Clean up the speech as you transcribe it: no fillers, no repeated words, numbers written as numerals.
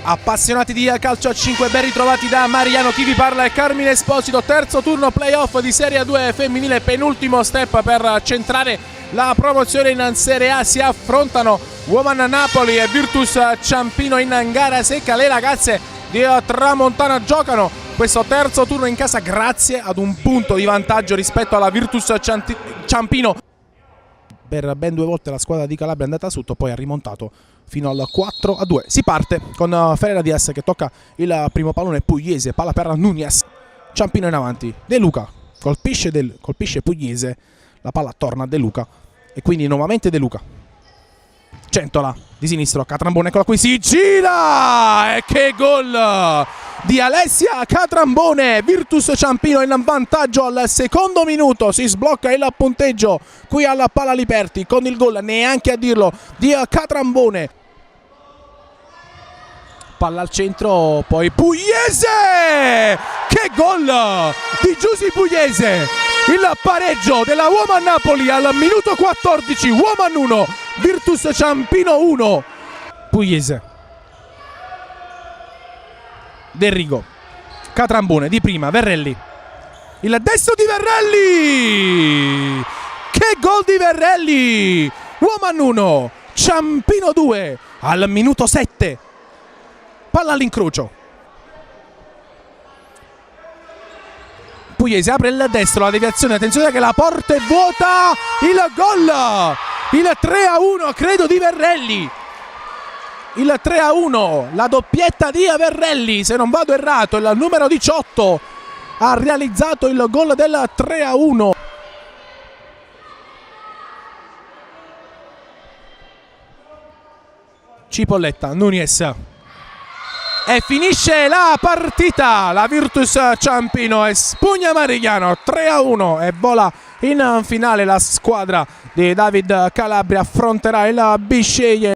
Appassionati di calcio a 5, ben ritrovati da Mariano, chi vi parla è Carmine Esposito. Terzo turno playoff di Serie A2 femminile, penultimo step per centrare la promozione in Serie A. Si affrontano Woman Napoli e Virtus Ciampino in gara secca. Le ragazze di Tramontana giocano questo terzo turno in casa grazie ad un punto di vantaggio rispetto alla Virtus Ciampino. Per ben 2 volte la squadra di Calabria è andata sotto, poi ha rimontato fino al 4-2. Si parte con Ferreira Diaz che tocca il primo pallone pugliese, palla per Nunez, Ciampino in avanti, De Luca colpisce Pugliese, la palla torna a De Luca e quindi nuovamente De Luca. Centola di sinistro, Catrambone, eccola qui, si gira e che gol di Alessia Catrambone. Virtus Ciampino in vantaggio al secondo minuto, si sblocca il punteggio qui alla Pala Liperti con il gol, neanche a dirlo, di Catrambone. Palla al centro, poi Pugliese, che gol di Giusy Pugliese, il pareggio della Woman Napoli al minuto 14, Woman 1, Virtus Ciampino 1. Pugliese, Del Rigo, Catrambone di prima, Verrelli, il destro di Verrelli, che gol di Verrelli, Woman 1, Ciampino 2 al minuto 7. Palla all'incrocio, Pugliese apre il destro, la deviazione, attenzione che la porta è vuota, il gol, il 3-1 credo di Verrelli, il 3-1, la doppietta di Verrelli, se non vado errato, il numero 18 ha realizzato il gol del 3-1. Cipolletta, Nunez. E finisce la partita, la Virtus Ciampino espugna Marigliano 3-1 e vola in finale. La squadra di David Calabria affronterà il Bisceglie.